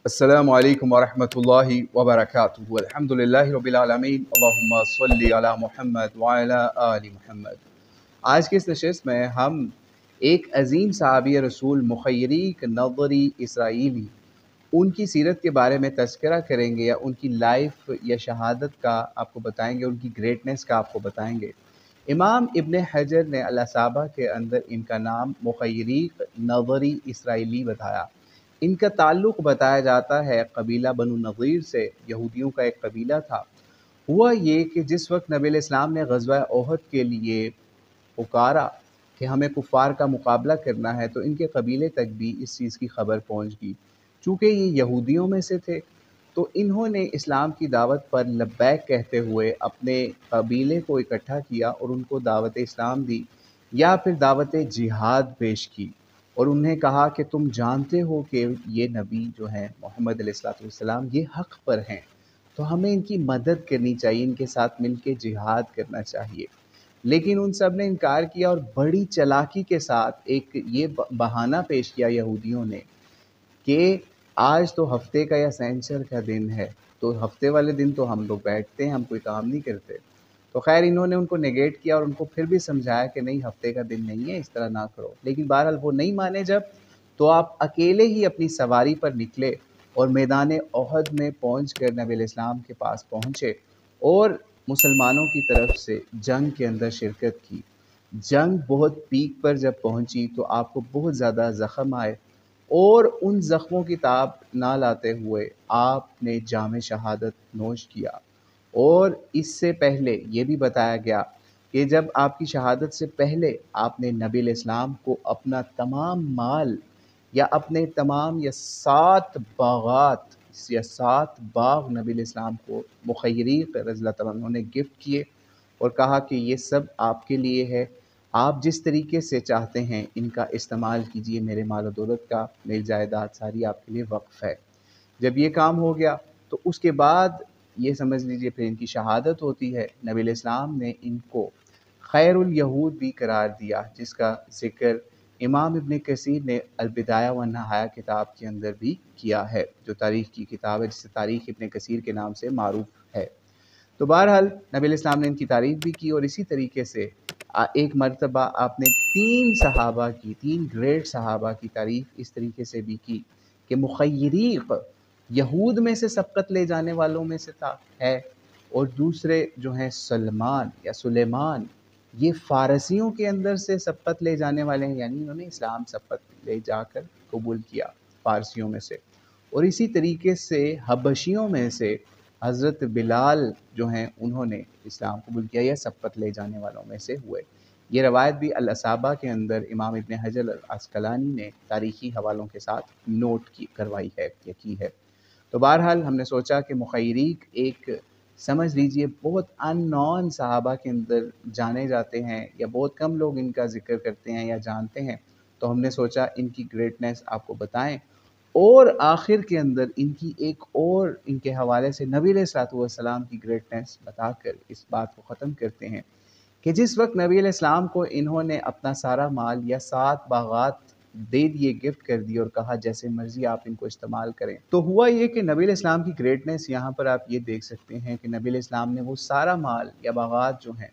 अस्सलामु अलैकुम वरहमतुल्लाहि वबरकातुहू। अल्हम्दुलिल्लाहि रब्बिल आलमीन, अल्लाहुम्मा सल्लि अला मुहम्मद व अला आलि मुहम्मद। आज की इस नशिस्त में हम एक अजीम सहाबी रसूल मुखय्यरीक नज़री इसराइली, उनकी सीरत के बारे में तज़किरा करेंगे या उनकी लाइफ या शहादत का आपको बताएंगे, उनकी ग्रेटनेस का आपको बताएंगे। इमाम इब्न हजर ने अल-असाबा के अंदर इनका नाम मुखय्यरीक नज़री इसराइली बताया। इनका ताल्लुक़ बताया जाता है कबीला बनु नज़ीर से, यहूदियों का एक कबीला था। हुआ ये कि जिस वक्त नबी इस्लाम ने ग़ज़वा ओहद के लिए पुकारा कि हमें कुफ़ार का मुकाबला करना है, तो इनके कबीले तक भी इस चीज़ की खबर पहुंच गई। चूँकि ये यहूदियों में से थे, तो इन्होंने इस्लाम की दावत पर लब्बैक कहते हुए अपने कबीले को इकट्ठा किया और उनको दावत इस्लाम दी या फिर दावत जिहाद पेश की, और उन्हें कहा कि तुम जानते हो कि ये नबी जो हैं मोहम्मद अलैहिस्सलाम ये हक़ पर हैं, तो हमें इनकी मदद करनी चाहिए, इनके साथ मिल के जिहाद करना चाहिए। लेकिन उन सब ने इनकार किया और बड़ी चालाकी के साथ एक ये बहाना पेश किया यहूदियों ने कि आज तो हफ्ते का या सैंचर का दिन है, तो हफ्ते वाले दिन तो हम लोग बैठते हैं, हम कोई काम नहीं करते। तो खैर इन्होंने उनको नेगेट किया और उनको फिर भी समझाया कि नहीं, हफ्ते का दिन नहीं है, इस तरह ना करो। लेकिन बहरहाल वो नहीं माने जब, तो आप अकेले ही अपनी सवारी पर निकले और मैदान ओहद में पहुँच कर नबी इस्लाम के पास पहुँचे और मुसलमानों की तरफ से जंग के अंदर शिरकत की। जंग बहुत पीक पर जब पहुँची तो आपको बहुत ज़्यादा ज़ख्म आए, और उन ज़ख्मों की ताब ना लाते हुए आपने जाम शहादत नोश किया। और इससे पहले ये भी बताया गया कि जब आपकी शहादत से पहले आपने नबी इस्लाम को अपना तमाम माल या अपने तमाम या 7 बागात या 7 बाग नबी इस्लाम को मुखय्यरीक रज़ियल्लाहु तआला अन्हु ने गिफ्ट किए और कहा कि ये सब आपके लिए है, आप जिस तरीके से चाहते हैं इनका इस्तेमाल कीजिए, मेरे माल और दौलत का, मेरी जायदाद सारी आपके लिए वक्फ़ है। जब ये काम हो गया तो उसके बाद ये समझ लीजिए फिर इनकी शहादत होती है। नबी इस्लाम ने इनको खैरुल यहूद भी करार दिया, जिसका ज़िक्र इमाम इब्न कसीर ने अल-बिदाया व नहाया किताब के अंदर भी किया है, जो तारीख़ की किताब है, जिसे तारीख़ इब्न कसीर के नाम से मारूफ़ है। तो बहरहाल नबी इस्लाम ने इनकी तारीफ़ भी की, और इसी तरीके से एक मरतबा आपने 3 सहाबा की, 3 ग्रेट सहाबा की तारीफ़ इस तरीके से भी की कि मुखय्यरीक यहूद में से सबकत ले जाने वालों में से है, और दूसरे जो हैं सलमान या सुलेमान, ये फ़ारसियों के अंदर से सबकत ले जाने वाले हैं, यानी इन्होंने इस्लाम सबकत ले जाकर कबूल किया फ़ारसियों में से। और इसी तरीके से हबशियों में से हज़रत बिलाल जो हैं उन्होंने इस्लाम कबूल किया, या सबकत ले जाने वालों में से हुए। ये रवायत भी अल-असाबा के अंदर इमाम इब्न हजर अल-अस्क़लानी ने तारीख़ी हवालों के साथ नोट करवाई है या की है। तो बहरहाल हमने सोचा कि मुखय्यरीक एक समझ लीजिए बहुत अननोन सहाबा के अंदर जाने जाते हैं, या बहुत कम लोग इनका ज़िक्र करते हैं या जानते हैं, तो हमने सोचा इनकी ग्रेटनेस आपको बताएं। और आखिर के अंदर इनकी एक और इनके हवाले से नबी अलैहिस्सलाम की ग्रेटनेस बताकर इस बात को ख़त्म करते हैं कि जिस वक्त नबी अलैहिस्सलाम को इन्होंने अपना सारा माल या 7 बागात दे दिए, गिफ्ट कर दिए, और कहा जैसे मर्ज़ी आप इनको इस्तेमाल करें, तो हुआ ये कि नबी अलैहिस्सलाम की ग्रेटनेस यहाँ पर आप ये देख सकते हैं कि नबी अलैहिस्सलाम ने वो सारा माल या बागात जो हैं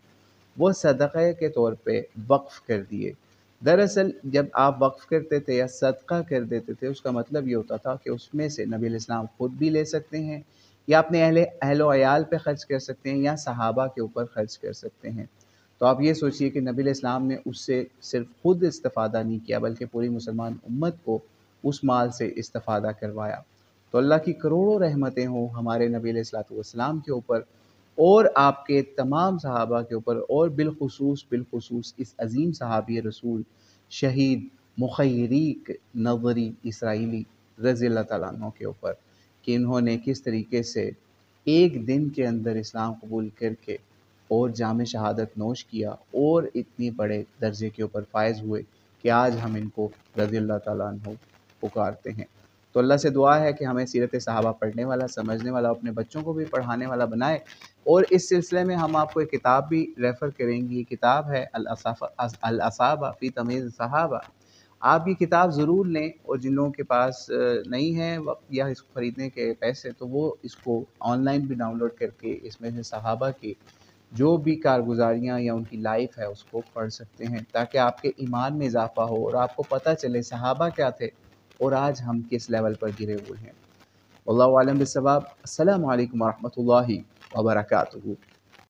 वो सदक़े के तौर पे वक्फ़ कर दिए। दरअसल जब आप वक्फ़ करते थे या सदका कर देते थे, उसका मतलब ये होता था कि उसमें से नबी अलैहिस्सलाम खुद भी ले सकते हैं, या अपने अहलो अयाल पे ख़र्च कर सकते हैं, या सहाबा के ऊपर ख़र्च कर सकते हैं। तो आप ये सोचिए कि नबी अलैहिस्सलाम ने उससे सिर्फ़ खुद इस्तिफ़ादा नहीं किया, बल्कि पूरी मुसलमान उम्मत को उस माल से इस्तिफ़ादा करवाया। तो अल्लाह की करोड़ों रहमतें हों हमारे नबी अलैहिस्सलाम के ऊपर और आपके तमाम सहाबा के ऊपर, और बिलख़ुसूस इस अज़ीम सहाबी रसूल शहीद मुखय्यरीक नज़री इसराइली रज़ियल्लाहु तआला अन्हु के ऊपर, कि इन्होंने किस तरीके से एक दिन के अंदर इस्लाम कबूल करके और जाम शहादत नोश किया, और इतनी बड़े दर्जे के ऊपर फ़ायज़ हुए कि आज हम इनको रज़ियल्लाहु तआला अन्हु पुकारते हैं। तो अल्लाह से दुआ है कि हमें सीरत सहाबा पढ़ने वाला, समझने वाला, अपने बच्चों को भी पढ़ाने वाला बनाए। और इस सिलसिले में हम आपको एक किताब भी रेफ़र करेंगे। ये किताब है अल-असाबा फ़ी तमीज़ सहाबा। آپ یہ کتاب ضرور لیں، اور جن لوگوں کے پاس نہیں ہے وقت یا اس کو خریدنے کے پیسے، تو وہ اس کو آن لائن بھی ڈاؤن لوڈ کر کے اس میں سے صحابہ کی جو بھی کارگزاریاں یا ان کی لائف ہے اس کو پڑھ سکتے ہیں، تاکہ آپ کے ایمان میں اضافہ ہو اور آپ کو پتہ چلے صحابہ کیا تھے اور آج ہم کس لیول پر گرے ہوئے ہیں۔ واللہ عالم بالصواب۔ السلام علیکم ورحمۃ اللہ وبرکاتہ۔